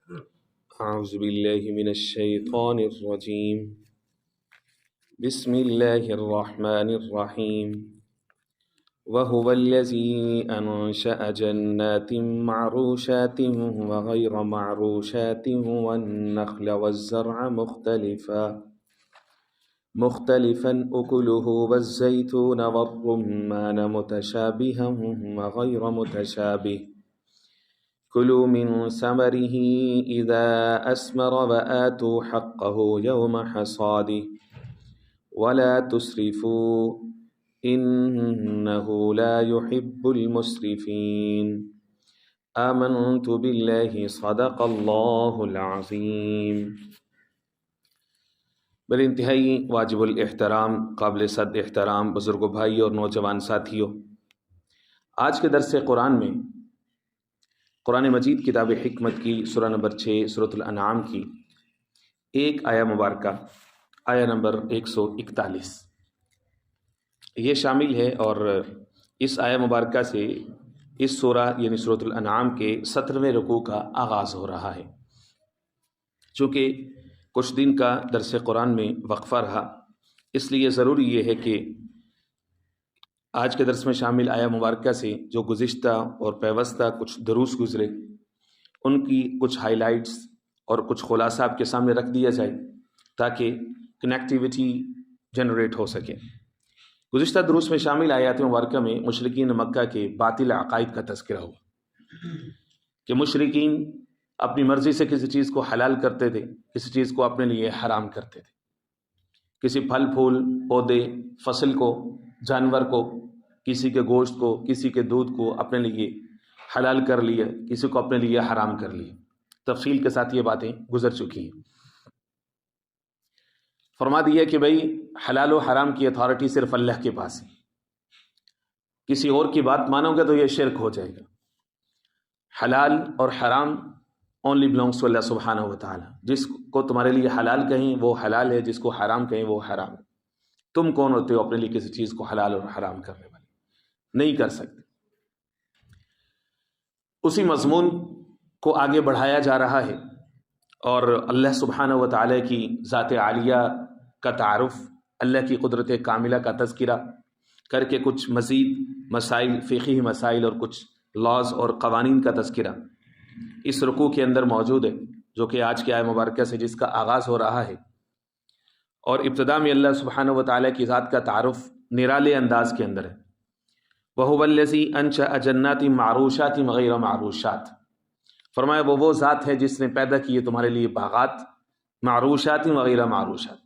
أعوذ بالله من الشيطان الرجيم. بسم الله الرحمن الرحيم. وهو الذي أنشأ جنات معروشات وغير معروشات والنخل والزرع مختلفا أكله والزيتون والرمان متشابها وغير متشابه كلوا من ثمره إذا أثمر وآتوا حقه يوم حصاده ولا تسرفوا إنه لا يحب المسرفين. آمنت بالله صدق اللہ العظیم. بل انتہائی واجب الاحترام، قابل صد احترام بزرگ بھائی اور نوجوان ساتھیوں، آج کے درس قرآن میں قرآن مجید کتاب حکمت کی سورہ نمبر 6 سورۃ الانعام کی ایک آیہ مبارکہ، آیہ نمبر 141 یہ شامل ہے، اور اس آیہ مبارکہ سے اس سورہ یعنی سورۃ الانعام کے 17ویں رکوع کا آغاز ہو رہا ہے. چونکہ کچھ دن کا درس قرآن میں وقفہ رہا، اس لیے ضروری یہ ہے کہ آج کے درس میں شامل آیہ مبارکہ سے جو گزشتہ اور پیوستہ کچھ دروس گزرے ان کی کچھ ہائی لائٹس اور کچھ خلاصہ آپ کے سامنے رکھ دیا جائے تاکہ کنیکٹیویٹی جنریٹ ہو سکے. گزشتہ دروس میں شامل آیات مبارکہ میں مشرکین مکہ کے باطل عقائد کا تذکرہ ہوا کہ مشرکین اپنی مرضی سے کسی چیز کو حلال کرتے تھے، کسی چیز کو اپنے لیے حرام کرتے تھے. کسی پھل پھول پودے فصل کو، جانور کو، کسی کے گوشت کو، کسی کے دودھ کو اپنے لیے حلال کر لیا، کسی کو اپنے لیے حرام کر لیا. تفصیل کے ساتھ یہ باتیں گزر چکی ہیں. فرما دیا کہ بھئی حلال و حرام کی اتھارٹی صرف اللہ کے پاس ہے، کسی اور کی بات مانو گے تو یہ شرک ہو جائے گا. حلال اور حرام اونلی بلانگس ٹو اللہ سبحانہ و تعالی. جس کو تمہارے لیے حلال کہیں وہ حلال ہے، جس کو حرام کہیں وہ حرام ہے. تم کون ہوتے ہو اپنے لیے کسی چیز کو حلال اور حرام کرنے والے؟ نہیں کر سکتے. اسی مضمون کو آگے بڑھایا جا رہا ہے اور اللہ سبحانہ و تعالی کی ذات عالیہ کا تعارف، اللہ کی قدرت کاملہ کا تذکرہ کر کے کچھ مزید مسائل، فقہی مسائل اور کچھ لاز اور قوانین کا تذکرہ اس رکوع کے اندر موجود ہے، جو کہ آج کی آیہ مبارکہ سے جس کا آغاز ہو رہا ہے. اور ابتدا میں اللہ سبحانہ و تعالیٰ کی ذات کا تعارف نرالے انداز کے اندر ہے. وَهُوَ الَّذِي أَنشَأَ جَنَّاتٍ مَعْرُوشَاتٍ وَغَيْرَ مَعْرُوشَاتٍ. فرمایا وہ ذات ہے جس نے پیدا کیے تمہارے لیے باغات، معروشات وغیرہ معروشات.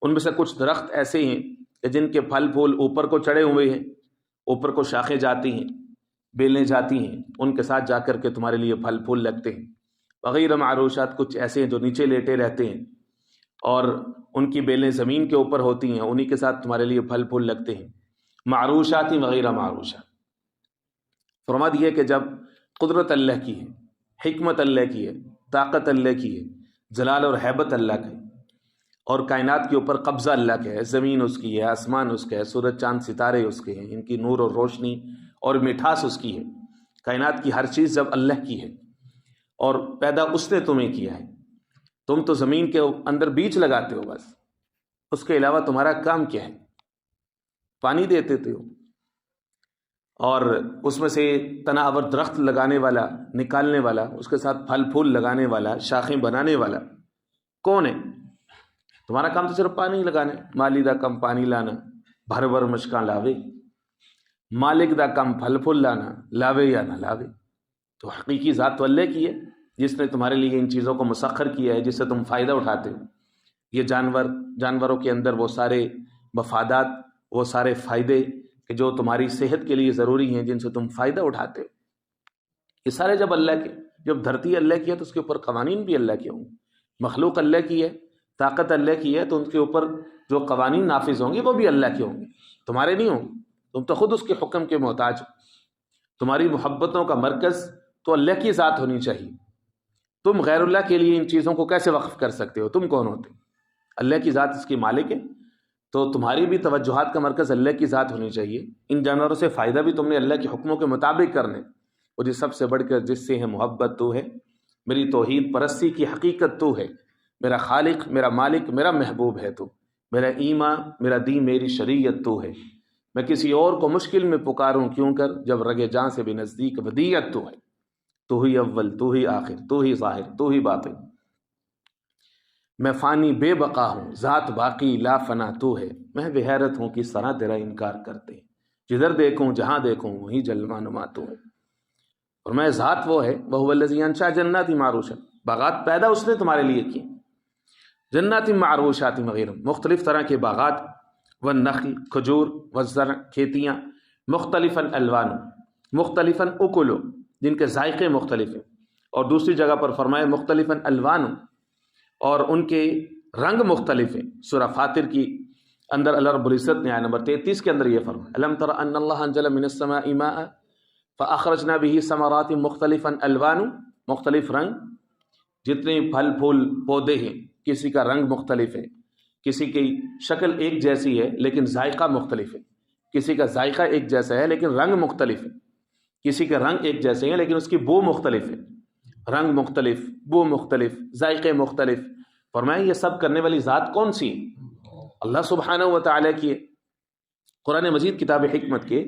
ان میں سے کچھ درخت ایسے ہیں کہ جن کے پھل پھول اوپر کو چڑھے ہوئے ہیں، اوپر کو شاخیں جاتی ہیں، بیلیں جاتی ہیں، ان کے ساتھ جا کر کے تمہارے لیے پھل پھول لگتے ہیں. وغیرہ معروشات کچھ ایسے ہیں جو نیچے لیٹے رہتے ہیں اور ان کی بیلیں زمین کے اوپر ہوتی ہیں، انہی کے ساتھ تمہارے لیے پھل پھول لگتے ہیں. معروشات وغیرہ معروشات. فرما دیا کہ جب قدرت اللہ کی ہے، حکمت اللہ کی ہے، طاقت اللہ کی ہے، جلال اور ہیبت اللہ کا ہے، اور کائنات کے اوپر قبضہ اللہ کا ہے، زمین اس کی ہے، آسمان اس کا ہے، سورج چاند ستارے اس کے ہیں، ان کی نور اور روشنی اور مٹھاس اس کی ہے. کائنات کی ہر چیز جب اللہ کی ہے اور پیدا اس نے تمہیں کیا ہے، تم تو زمین کے اندر بیج لگاتے ہو بس، اس کے علاوہ تمہارا کام کیا ہے؟ پانی دیتے ہو، اور اس میں سے تناور درخت لگانے والا، نکالنے والا، اس کے ساتھ پھل پھول لگانے والا، شاخیں بنانے والا کون ہے؟ تمہارا کام تو صرف پانی لگانا ہے. مالی دا کم پانی لانا، بھر بھر مشکاں لاوے. مالک دا کم پھل پھول لانا، لاوے یا نہ لاوے. تو حقیقی ذات تو اللہ کی ہے جس نے تمہارے لیے ان چیزوں کو مسخر کیا ہے، جس سے تم فائدہ اٹھاتے ہو. یہ جانوروں کے اندر وہ سارے مفادات، وہ سارے فائدے کہ جو تمہاری صحت کے لیے ضروری ہیں، جن سے تم فائدہ اٹھاتے ہو، یہ سارے جب اللہ کے، جب دھرتی اللہ کی ہے تو اس کے اوپر قوانین بھی اللہ کے ہوں گے. مخلوق اللہ کی ہے، طاقت اللہ کی ہے، تو ان کے اوپر جو قوانین نافذ ہوں گے وہ بھی اللہ کے ہوں گے، تمہارے نہیں ہوں گے. تم تو خود اس کے حکم کے محتاج ہو. تمہاری محبتوں کا مرکز تو اللہ کی ذات ہونی چاہیے. تم غیر اللہ کے لیے ان چیزوں کو کیسے وقف کر سکتے ہو؟ تم کون ہوتے؟ اللہ کی ذات اس کی مالک ہے، تو تمہاری بھی توجہات کا مرکز اللہ کی ذات ہونی چاہیے. ان جانوروں سے فائدہ بھی تم نے اللہ کے حکموں کے مطابق کرنے. اور جس سب سے بڑھ کر جس سے ہے محبت تو ہے میری توحید پرستی کی حقیقت تو ہے، میرا خالق، میرا مالک، میرا محبوب ہے تو، میرا ایمان، میرا دین، میری شریعت تو ہے، میں کسی اور کو مشکل میں پکاروں کیوں کر جب رگ جاں سے بھی نزدیک ودیعت تو ہے، تو ہی اول، تو ہی آخر، تو ہی ظاہر، تو ہی باطن، میں فانی بے بقا ہوں، ذات باقی لا فنا تو ہے، میں بے حیرت ہوں کس طرح تیرا انکار کرتے ہیں، جدھر دیکھوں جہاں دیکھوں وہیں جلوہ نما تو ہے، اور میں ذات وہ ہے، وہو الذی انشأ جنات معروشات، باغات پیدا اس نے تمہارے لیے کی، جنات معروشات وغیرہ، مختلف طرح کے باغات، والنخل کھجور، والزرع کھیتیاں، مختلفاً الوان، مختلفاً اکلو، جن کے ذائقے مختلف ہیں، اور دوسری جگہ پر فرمائے مختلفاً الوان، اور ان کے رنگ مختلف ہیں۔ سورہ فاطر کی اندر اللہ رب العزت نے آیت نمبر 33 کے اندر یہ فرمایا، الم تر ان اللہ انزل من السماء ماء فاخرجنا به ثمرات مختلفا الوان، مختلف رنگ، جتنے پھل پھول پودے ہیں کسی کا رنگ مختلف ہے، کسی کی شکل ایک جیسی ہے لیکن ذائقہ مختلف ہے، کسی کا ذائقہ ایک جیسا ہے لیکن رنگ مختلف ہے، کسی کا رنگ ایک جیسے ہیں لیکن اس کی بو مختلف ہے، رنگ مختلف، بو مختلف، ذائقے مختلف۔ فرمایا یہ سب کرنے والی ذات کون سی؟ اللہ سبحانہ و تعالیٰ کی ہے۔ قرآن مجید کتاب حکمت کے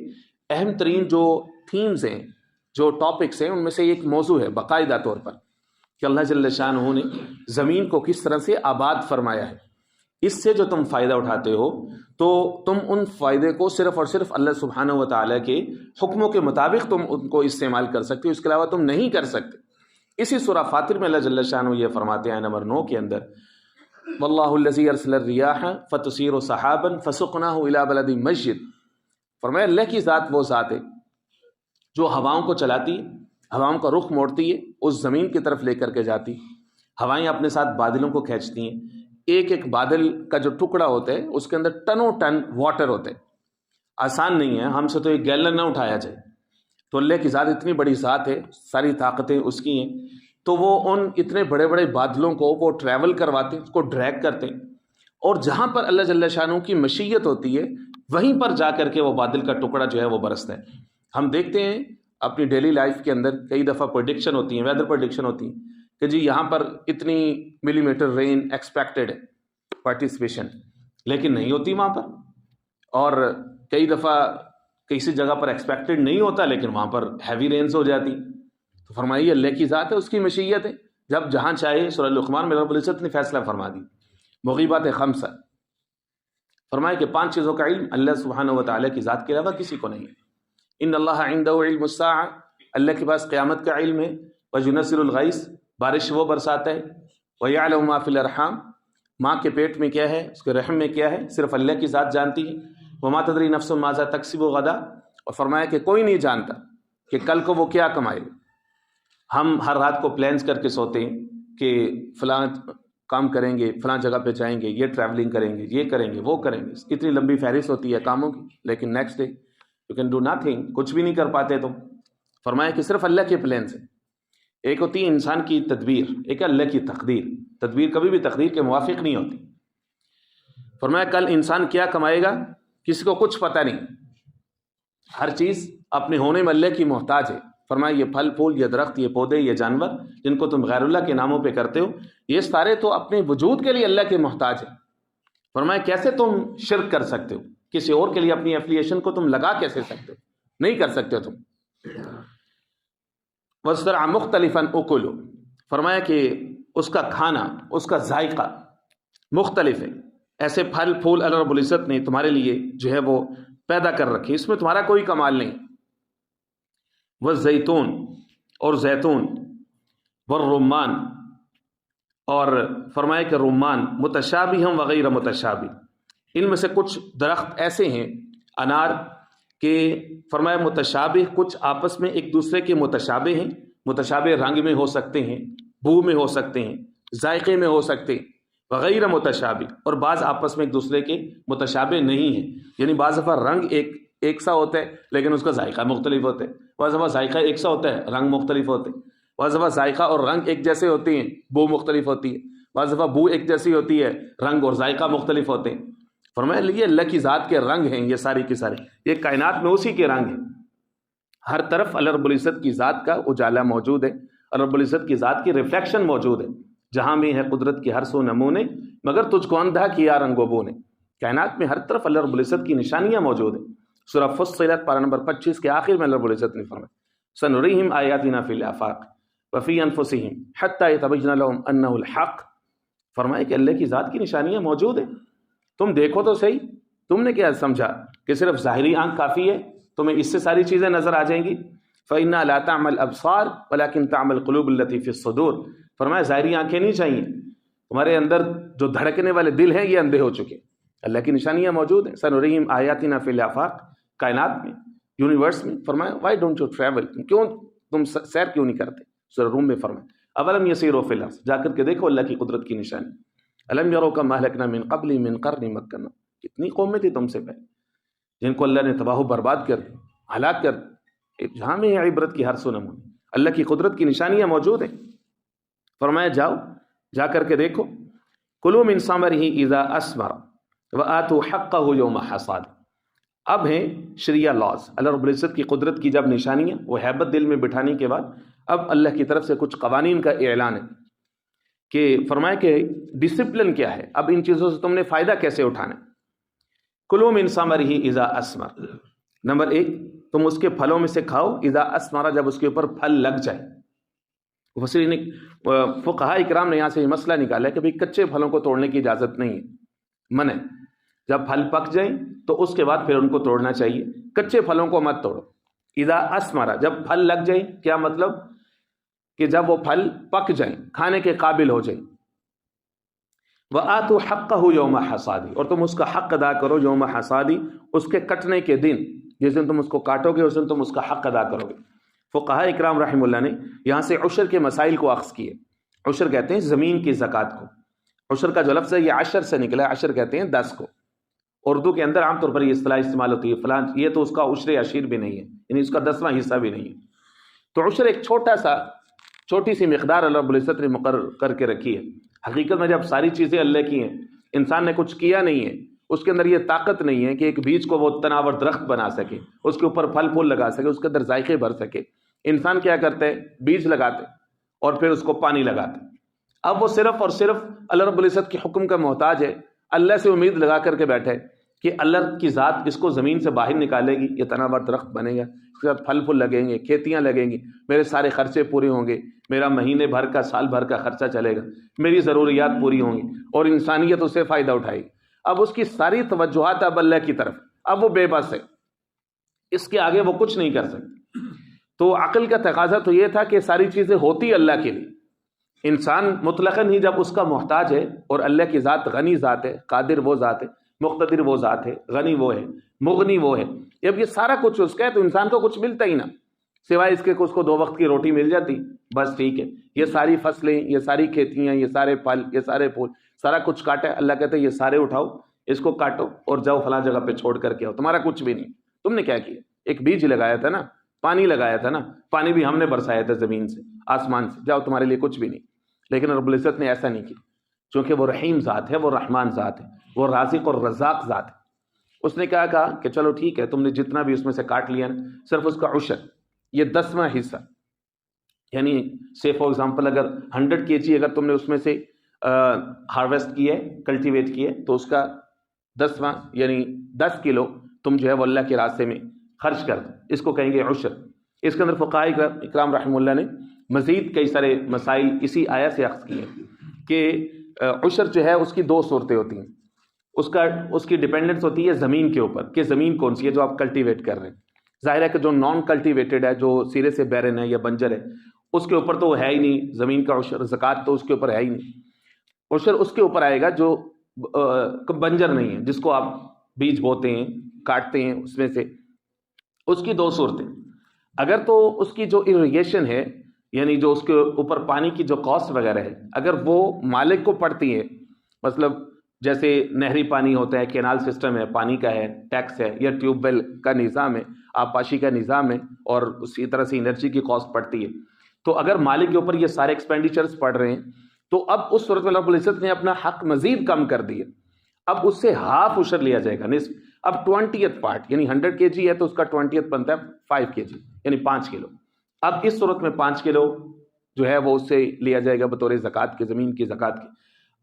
اہم ترین جو تھیمز ہیں، جو ٹاپکس ہیں، ان میں سے ایک موضوع ہے باقاعدہ طور پر کہ اللہ جل شانہ نے زمین کو کس طرح سے آباد فرمایا ہے۔ اس سے جو تم فائدہ اٹھاتے ہو تو تم ان فائدے کو صرف اور صرف اللہ سبحانہ و تعالیٰ کے حکموں کے مطابق تم ان کو استعمال کر سکتے ہو، اس کے علاوہ تم نہیں کر سکتے۔ اسی سورہ فاطر میں اللہ جل شانہ یہ فرماتے ہیں نمبر 9 کے اندر، واللہ الذی ارسل الریاح فتصیر سحابا فسقناہ الی بلد میت، فرمایا اللہ کی ذات وہ ذات ہے جو ہواؤں کو چلاتی ہے، ہواؤں کا رخ موڑتی ہے، اس زمین کی طرف لے کر کے جاتی، ہوائیں اپنے ساتھ بادلوں کو کھینچتی ہیں، ایک ایک بادل کا جو ٹکڑا ہوتا ہے اس کے اندر ٹنوں ٹن واٹر ہوتے ہیں، آسان نہیں ہے، ہم سے تو ایک گیلن نہ اٹھایا جائے، تو اللہ کی ذات اتنی بڑی ذات ہے، ساری طاقتیں اس کی ہیں، تو وہ ان اتنے بڑے بڑے بادلوں کو وہ ٹریول کرواتے ہیں، اس کو ڈریگ کرتے ہیں، اور جہاں پر اللہ جل شانہ کی مشیت ہوتی ہے وہیں پر جا کر کے وہ بادل کا ٹکڑا جو ہے وہ برستا ہے۔ ہم دیکھتے ہیں اپنی ڈیلی لائف کے اندر کئی دفعہ پریڈکشن ہوتی ہیں، ویدر پریڈکشن ہوتی ہیں کہ جی یہاں پر اتنی ملی میٹر رین ایکسپیکٹڈ ہے، پارٹیسپیشن، لیکن نہیں ہوتی وہاں پر، اور کئی دفعہ کسی جگہ پر ایکسپیکٹڈ نہیں ہوتا لیکن وہاں پر ہیوی رینز ہو جاتی۔ تو فرمائیے اللہ کی ذات ہے، اس کی مشیت ہے، جب جہاں چاہے۔ سورہ لقمان میں رب العزت نے فیصلہ فرما دی، مغیبات خمسہ، فرمائے کہ 5 چیزوں کا علم اللہ سبحانہ و تعالیٰ کی ذات کے علاوہ کسی کو نہیں ہے۔ ان اللہ عنده علم الساعہ، اللہ کے پاس قیامت کا علم ہے، وینزل الغیث، بارش وہ برساتا ہے، ویعلم ما فی الارحام، ماں کے پیٹ میں کیا ہے، اس کے رحم میں کیا ہے، صرف اللہ کی ذات جانتی ہے، وما تدری نفس ماذا تکسب غدا، اور فرمایا کہ کوئی نہیں جانتا کہ کل کو وہ کیا کمائے۔ ہم ہر رات کو پلانز کر کے سوتے ہیں کہ فلاں کام کریں گے، فلاں جگہ پہ جائیں گے، یہ ٹریولنگ کریں گے، یہ کریں گے، وہ کریں گے، اتنی لمبی فہرست ہوتی ہے کاموں کی، لیکن next day you can do nothing, کچھ بھی نہیں کر پاتے تم۔ فرمایا کہ صرف اللہ کے پلانز ہیں، ایک ہوتی ہے انسان کی تدبیر، ایک اللہ کی تقدیر، تدبیر کبھی بھی تقدیر کے موافق نہیں ہوتی۔ فرمایا کل انسان کیا کمائے گا کسی کو کچھ پتہ نہیں، ہر چیز اپنے ہونے میں اللہ کی محتاج ہے۔ فرمایا یہ پھل پھول، یہ درخت، یہ پودے، یہ جانور جن کو تم غیر اللہ کے ناموں پہ کرتے ہو، یہ سارے تو اپنے وجود کے لیے اللہ کے محتاج ہیں۔ فرمایا کیسے تم شرک کر سکتے ہو، کسی اور کے لیے اپنی ایفیلیشن کو تم لگا کیسے سکتے ہو، نہیں کر سکتے تم۔ وَالزَّرْعَ مُخْتَلِفًا أُكُلُهُ، فرمایا کہ اس کا کھانا، اس کا ذائقہ مختلف ہے، ایسے پھل پھول اللہ رب العزت نے تمہارے لیے جو ہے وہ پیدا کر رکھی، اس میں تمہارا کوئی کمال نہیں۔ والزیتون، اور زیتون، والرمان، اور فرمایا کہ رمان، متشابہ وغیر متشابہ، ان میں سے کچھ درخت ایسے ہیں انار کہ فرمایا متشابہ، کچھ آپس میں ایک دوسرے کے متشابہ ہیں، متشابہ رنگ میں ہو سکتے ہیں، بو میں ہو سکتے ہیں، ذائقے میں ہو سکتے ہیں، وغیر متشابہ، اور بعض آپس میں ایک دوسرے کے متشابہ نہیں ہیں، یعنی بعض دفعہ رنگ ایک سا ہوتا ہے لیکن اس کا ذائقہ مختلف ہوتا ہے، بعض دفعہ ذائقہ ایک سا ہوتا ہے، رنگ مختلف ہوتے ہیں، بعض دفعہ ذائقہ اور رنگ ایک جیسے ہوتے ہیں، بو مختلف ہوتی ہے، بعض دفعہ بو ایک جیسی ہوتی ہے، رنگ اور ذائقہ مختلف ہوتے ہیں۔ فرمایا یہ اللہ کی ذات کے رنگ ہیں، یہ ساری کی ساری، یہ کائنات میں اسی کے رنگ ہیں، ہر طرف اللہ رب العزت کی ذات کا اجالا موجود ہے، رب العزت کی ذات کی ریفلیکشن موجود ہے، جہاں بھی ہے قدرت کی ہر سو نمونے، مگر تجھ کو اندھا کیا رنگ و بو نے۔ کائنات میں ہر طرف اللہ رب العزت کی نشانیاں موجود ہیں۔ سورہ فصلت پارہ نمبر 25 کے آخر میں اللہ رب العزت نے فرمایا سنريهم آیاتنا فی الآفاق وفی انفسهم حتی یتبین لهم انہ الحق۔ فرمایا کہ اللہ کی ذات کی نشانیاں موجود ہیں، تم دیکھو تو صحیح۔ تم نے کیا سمجھا کہ صرف ظاہری آنکھ کافی ہے، تمہیں اس سے ساری چیزیں نظر آ جائیں گی؟ فإنها لا تعمى الأبصار ولكن تعمى القلوب التي في الصدور۔ فرمایا ظاہری آنکھیں نہیں چاہیے، تمہارے اندر جو دھڑکنے والے دل ہیں یہ اندھے ہو چکے۔ اللہ کی نشانیاں موجود ہیں، سنريهم آیاتنا فی الآفاق، کائنات میں، یونیورس میں۔ فرمایا وائی ڈونٹ یو ٹریول، کیوں تم سیر کیوں نہیں کرتے؟ سورہ روم میں فرمایا اولم یسیروا فی الارض، جا کر کے دیکھو اللہ کی قدرت کی نشانی۔ الم یروا کم اہلکنا من قبل من قرن مکننا، کتنی قومیں تھی تم سے پہلے جن کو اللہ نے تباہ و برباد کر دیا، ہلاک کر دیا۔ جہاں میں عبرت کی ہر سو نمونے، اللہ کی قدرت کی نشانیاں موجود ہیں۔ فرمایا جاؤ، جا کر کے دیکھو۔ کلوا من ثمرہ اذا اثمر وآتوا حقہ یوم حصاد۔ اب ہیں شریعہ لاز، اللہ رب العزت کی قدرت کی جب نشانیاں، وہ ہیبت دل میں بٹھانے کے بعد اب اللہ کی طرف سے کچھ قوانین کا اعلان ہے کہ فرمایا کہ ڈسپلن کیا ہے، اب ان چیزوں سے تم نے فائدہ کیسے اٹھانا ہے۔ کلوا من ثمرہ اذا اثمر، نمبر 1 تم اس کے پھلوں میں سے کھاؤ، اذا اثمر جب اس کے اوپر پھل لگ جائے۔ مفسرین فقہاء اکرام نے یہاں سے یہ مسئلہ نکالا ہے کہ بھئی کچے پھلوں کو توڑنے کی اجازت نہیں ہے، منع ہے۔ جب پھل پک جائیں تو اس کے بعد پھر ان کو توڑنا چاہیے، کچے پھلوں کو مت توڑو۔ اذا اثمر جب پھل لگ جائیں، کیا مطلب کہ جب وہ پھل پک جائیں، کھانے کے قابل ہو جائیں۔ وآتوا حقہ یوم حصادی، اور تم اس کا حق ادا کرو یوم حصادی، اس کے کٹنے کے دن، جس دن تم اس کو کاٹو گے اس دن تم اس کا حق ادا کرو گے۔ فقہاء اکرام رحم اللہ نے یہاں سے عشر کے مسائل کو اخذ کیے۔ عشر کہتے ہیں زمین کی زکوٰۃ کو، عشر کا جو لفظ ہے یہ عشر سے نکلا ہے، عشر کہتے ہیں 10 کو۔ اردو کے اندر عام طور پر یہ اصطلاح استعمال ہوتی ہے، فلاں یہ تو اس کا عشر عشیر بھی نہیں ہے، یعنی اس کا 10واں حصہ بھی نہیں ہے۔ تو عشر ایک چھوٹی سی مقدار اللہ رب العزت نے مقرر کر کے رکھی ہے۔ حقیقت میں جب ساری چیزیں اللہ کی ہیں، انسان نے کچھ کیا نہیں ہے، اس کے اندر یہ طاقت نہیں ہے کہ ایک بیج کو وہ تناور درخت بنا سکے، اس کے اوپر پھل پھول لگا سکے، اس کے اندر ذائقے بھر سکے۔ انسان کیا کرتے ہیں، بیج لگاتے اور پھر اس کو پانی لگاتے۔ اب وہ صرف اور صرف اللہ رب العزت کے حکم کا محتاج ہے، اللہ سے امید لگا کر کے بیٹھے کہ اللہ کی ذات اس کو زمین سے باہر نکالے گی، یہ تناور درخت بنے گا، اس کے بعد پھل پھول لگیں گے، کھیتیاں لگیں گی، میرے سارے خرچے پورے ہوں گے، میرا مہینے بھر کا سال بھر کا خرچہ چلے گا، میری ضروریات پوری ہوں گی اور انسانیت اس سے فائدہ اٹھائے گی۔ اب اس کی ساری توجہات اب اللہ کی طرف، اب وہ بے بس ہے، اس کے آگے وہ کچھ نہیں کر سکتی۔ تو عقل کا تقاضا تو یہ تھا کہ ساری چیزیں ہوتی اللہ کے لیے، انسان مطلقاً ہی جب اس کا محتاج ہے، اور اللہ کی ذات غنی ذات ہے، قادر وہ ذات ہے، مقتدر وہ ذات ہے، غنی وہ ہے، مغنی وہ ہے، جب یہ سارا کچھ اس کا ہے تو انسان کو کچھ ملتا ہی نہ، سوائے اس کے کہ اس کو 2 وقت کی روٹی مل جاتی، بس ٹھیک ہے۔ یہ ساری فصلیں، یہ ساری کھیتیاں، یہ سارے پھل، یہ سارے پھول، سارا کچھ کاٹا ہے، اللہ کہتا ہے یہ سارے اٹھاؤ، اس کو کاٹو اور جاؤ فلاں جگہ پہ چھوڑ کر کے آؤ، تمہارا کچھ بھی نہیں، تم نے کیا کیا؟ ایک بیج لگایا تھا نا، پانی لگایا تھا نا، پانی بھی ہم نے برسایا تھا زمین سے، آسمان سے، جاؤ تمہارے لیے کچھ بھی نہیں۔ لیکن رب العزت نے ایسا نہیں کیا، چونکہ وہ رحیم ذات ہے، وہ رحمان ذات ہے، وہ رازق اور رزاق ذات ہے۔ اس نے کیا کہا کہ چلو ٹھیک ہے، تم نے جتنا بھی اس میں سے کاٹ لیا نا، صرف اس کا عشر، یہ 10واں حصہ، یعنی سے فار ایگزامپل اگر 100 kg اگر تم نے اس میں سے ہارویسٹ کی ہے، کلٹیویٹ کی ہے، تو اس کا 10واں یعنی 10 کلو تم جو ہے وہ اللہ کے راستے میں خرچ کر دو، اس کو کہیں گے عشر۔ اس کے اندر فقہاء اکرام رحمہ اللہ نے مزید کئی سارے مسائل اسی آیت سے اخذ کیے کہ عشر جو ہے اس کی 2 صورتیں ہوتی ہیں، اس کی ڈیپینڈنس ہوتی ہے زمین کے اوپر کہ زمین کون سی ہے جو آپ کلٹیویٹ کر رہے ہیں۔ ظاہر ہے کہ جو نان کلٹیویٹڈ ہے، جو سرے سے بیرن ہے یا بنجر ہے، اس کے اوپر تو وہ ہے ہی نہیں زمین کا عشر، زکوٰۃ تو اس کے اوپر ہے ہی نہیں۔ عشر اس کے اوپر آئے گا جو بنجر نہیں ہے، جس کو آپ بیج بوتے ہیں، کاٹتے ہیں، اس میں سے اس کی 2 صورتیں۔ اگر تو اس کی جو اریگیشن ہے، یعنی جو اس کے اوپر پانی کی جو کاسٹ وغیرہ ہے، اگر وہ مالک کو پڑتی ہے، مطلب جیسے نہری پانی ہوتا ہے، کینال سسٹم ہے، پانی کا ہے، ٹیکس ہے، یا ٹیوب ویل کا نظام ہے، آبپاشی کا نظام ہے، اور اسی طرح سے انرجی کی کاسٹ پڑتی ہے، تو اگر مالک کے اوپر یہ سارے ایکسپینڈیچرز پڑ رہے ہیں تو اب اس صورت میں رب العزت نے اپنا حق مزید کم کر دیا، اب اس سے ہاف عشر لیا جائے گا، نصف۔ اب 20th پارٹ یعنی 100 kg ہے تو اس کا 20th بنتا ہے 5 kg یعنی 5 کلو۔ اب اس صورت میں 5 کلو جو ہے وہ اس سے لیا جائے گا بطور زکوٰۃ کے، زمین کی زکوٰۃ کی۔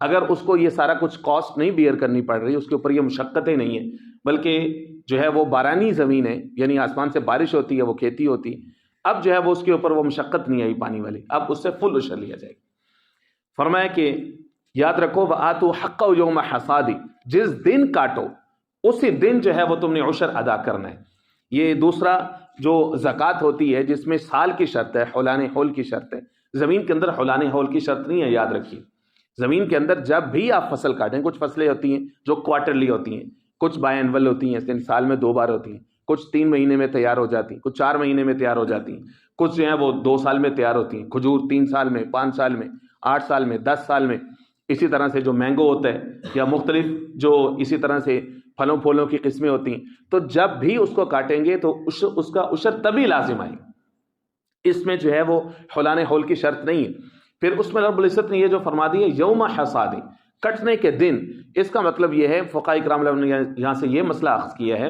اگر اس کو یہ سارا کچھ کاسٹ نہیں بیئر کرنی پڑ رہی، اس کے اوپر یہ مشقتیں نہیں ہیں، بلکہ جو ہے وہ بارانی زمین ہے، یعنی آسمان سے بارش ہوتی ہے، وہ کھیتی ہوتی ہے، اب جو ہے وہ اس کے اوپر وہ مشقت نہیں آئی پانی والی، اب اس سے فل عشر لیا جائے گا۔ فرمایا کہ یاد رکھو وَآتُوا حَقَّهُ يَوْمَ حَصَادِ، جس دن کاٹو اسی دن جو ہے وہ تم نے عشر ادا کرنا ہے۔ یہ دوسرا جو زکوٰۃ ہوتی ہے جس میں سال کی شرط ہے، حولان حول کی شرط ہے، زمین کے اندر حولان حول کی شرط نہیں ہے، یاد رکھیے۔ زمین کے اندر جب بھی آپ فصل کاٹیں، کچھ فصلیں ہوتی ہیں جو کوارٹرلی ہوتی ہیں، کچھ بائی اینول ہوتی ہیں، سال میں 2 بار ہوتی ہیں، کچھ 3 مہینے میں تیار ہو جاتی ہیں، کچھ 4 مہینے میں تیار ہو جاتی ہیں، کچھ جو ہیں وہ 2 سال میں تیار ہوتی ہیں، کھجور 3 سال میں، 5 سال میں، 8 سال میں، 10 سال میں۔ اسی طرح سے جو مینگو ہوتا ہے یا مختلف جو اسی طرح سے پھلوں پھولوں کی قسمیں ہوتی ہیں، تو جب بھی اس کو کاٹیں گے تو اس کا عشر تبھی لازم آئے گا۔ اس میں جو ہے وہ حولان حول کی شرط نہیں ہے۔ پھر اس میں رب العزت نے یہ جو فرما دی ہے یوم حصاد، کٹنے کے دن، اس کا مطلب یہ ہے، فقہاء کرام نے یہاں سے یہ مسئلہ اخذ کیا ہے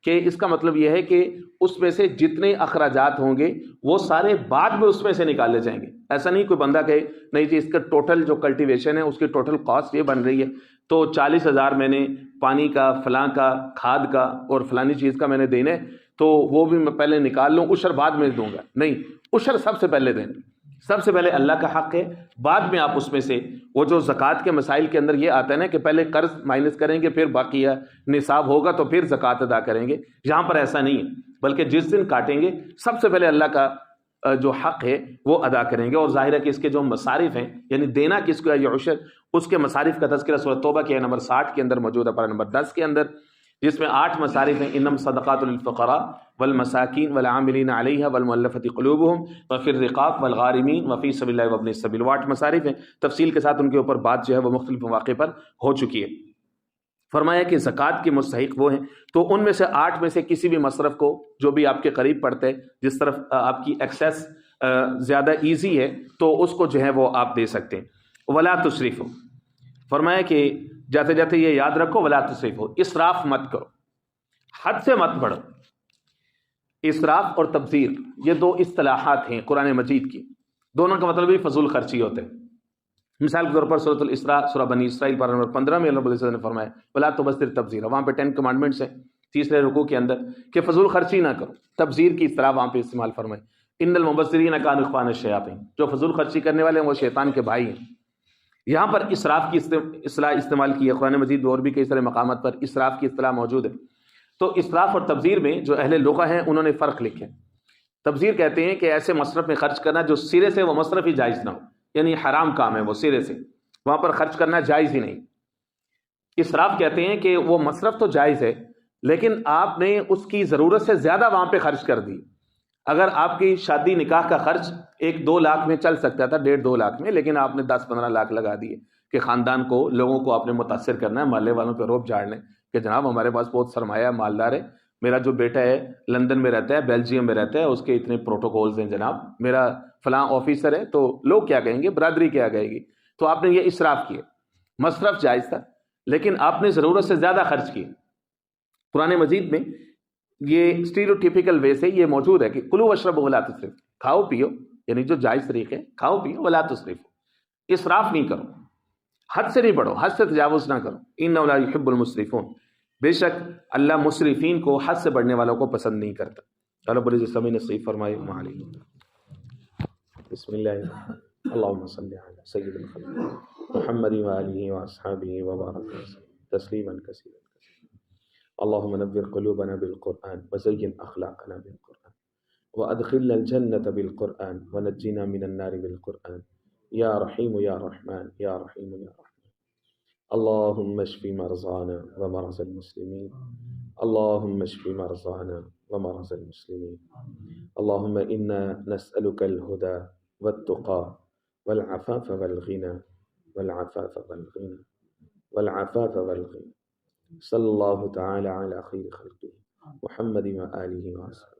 کہ اس کا مطلب یہ ہے کہ اس میں سے جتنے اخراجات ہوں گے وہ سارے بعد میں اس میں سے نکالے جائیں گے۔ ایسا نہیں کوئی بندہ کہے نہیں جی اس کا ٹوٹل جو کلٹیویشن ہے اس کی ٹوٹل کاسٹ یہ بن رہی ہے تو 40,000 میں نے پانی کا، فلاں کا، کھاد کا اور فلانی چیز کا میں نے دینا ہے تو وہ بھی میں پہلے نکال لوں، عشر بعد میں دوں گا۔ نہیں، عشر سب سے پہلے دینا، سب سے پہلے اللہ کا حق ہے، بعد میں آپ اس میں سے وہ جو زکوٰۃ کے مسائل کے اندر یہ آتا ہے نا کہ پہلے قرض مائنس کریں گے، پھر باقی نصاب ہوگا تو پھر زکوٰۃ ادا کریں گے۔ یہاں پر ایسا نہیں ہے، بلکہ جس دن کاٹیں گے سب سے پہلے اللہ کا جو حق ہے وہ ادا کریں گے۔ اور ظاہر ہے کہ اس کے جو مصارف ہیں، یعنی دینا کس کو ہے یہ عشر، اس کے مصارف کا تذکرہ سورۃ توبہ کے نمبر 60 کے اندر موجود ہے، پارہ نمبر 10 کے اندر، جس میں 8 مصارف ہیں۔ انما صدقات للفقراء والمساکین والعاملین علیہا والمؤلفۃ قلوبہم وفی الرقاب والغارمین وفی سبیل اللہ وابن السبیل۔ وہ 8 مصارف ہیں، تفصیل کے ساتھ ان کے اوپر بات جو ہے وہ مختلف مواقع پر ہو چکی ہے۔ فرمایا کہ زکوٰۃ کے مستحق وہ ہیں، تو ان میں سے 8 میں سے کسی بھی مصرف کو جو بھی آپ کے قریب پڑتا ہے، جس طرف آپ کی ایکسیس زیادہ ایزی ہے تو اس کو جو ہے وہ آپ دے سکتے ہیں۔ ولا تسرفوا، فرمایا کہ جاتے جاتے یہ یاد رکھو، ولا تسرفوا، اسراف مت کرو، حد سے مت بڑھو۔ اسراف اور تبذیر یہ 2 اصطلاحات ہیں قرآن مجید کی، دونوں کا مطلب بھی فضول خرچی ہوتا ہے۔ مثال کے طور پر سورۃ الاسراء، سورہ بنی اسرائیل پارہ نمبر 15 میں اللہ رب العزت نے فرمایا ولا تبذر تبذیرا، وہاں پہ 10 کمانڈمنٹس ہیں 3 رکوع کے اندر کہ فضول خرچی نہ کرو، تبذیر کی اصطلاح وہاں پہ استعمال فرمائی۔ ان المبذرین کانوا اخوان الشیاطین، جو فضول خرچی کرنے والے ہیں وہ شیطان کے بھائی ہیں۔ یہاں پر اسراف کی اصطلاح استعمال کی ہے، قرآن مجید میں اور بھی کئی سارے مقامات پر اسراف کی اصطلاح موجود ہے۔ تو اسراف اور تبذیر میں جو اہل لغہ ہیں انہوں نے فرق لکھے۔ تبذیر کہتے ہیں کہ ایسے مصرف میں خرچ کرنا جو سرے سے وہ مصرف ہی جائز نہ ہو، یعنی حرام کام ہے وہ سرے سے، وہاں پر خرچ کرنا جائز ہی نہیں۔ اسراف کہتے ہیں کہ وہ مصرف تو جائز ہے لیکن آپ نے اس کی ضرورت سے زیادہ وہاں پہ خرچ کر دی۔ اگر آپ کی شادی نکاح کا خرچ 1-2 لاکھ میں چل سکتا تھا، 1.5-2 لاکھ میں، لیکن آپ نے 10-15 لاکھ لگا دیے کہ خاندان کو، لوگوں کو آپ نے متاثر کرنا ہے، محلے والوں پہ روب جھاڑنے کہ جناب ہمارے پاس بہت سرمایہ مالدار ہے، میرا جو بیٹا ہے لندن میں رہتا ہے، بیلجیم میں رہتا ہے، اس کے اتنے پروٹوکولز ہیں جناب، میرا فلاں آفیسر ہے، تو لوگ کیا کہیں گے، برادری کیا کہے گی۔ تو آپ نے یہ اسراف کیا، مصرف جائز تھا لیکن آپ نے ضرورت سے زیادہ خرچ کیے۔ قرآن مجید میں یہ اسٹیریوٹیپیکل وے سے یہ موجود ہے کہ کلوا واشربوا ولا تسرفوا، کھاؤ پیو، یعنی جو جائز طریقے، کھاؤ پیو، ولا تسرفوا، اسراف نہیں کرو، حد سے نہیں بڑھو، حد سے تجاوز نہ کرو، انہ لا يحب المسرفون، بے شک اللہ مسرفین کو، حد سے بڑھنے والوں کو پسند نہیں کرتا۔ اللہ رب العزت سمعنا نصیب فرمائے۔ بسم اللہ اللہم صلی علی سید الخلق محمد وآلہ واصحابہ وبارک وسلم تسلیما کثیرا۔ اللهم نور قلوبنا بالقرآن وزين أخلاقنا بالقرآن وأدخلنا الجنة بالقرآن ونجنا من النار بالقرآن يا رحيم يا رحمن يا رحيم يا رحمن۔ اللهم اشف مرضانا ومرضى المسلمين، اللهم اشف مرضانا ومرضى المسلمين، اللهم إنا نسألك الهدى والتقى والعفاف والغنى والعفاف والغنى والعفاف والغنى۔ صلی اللہ تعالی علی خیر خلقہ محمد و آلہ وصحبہ۔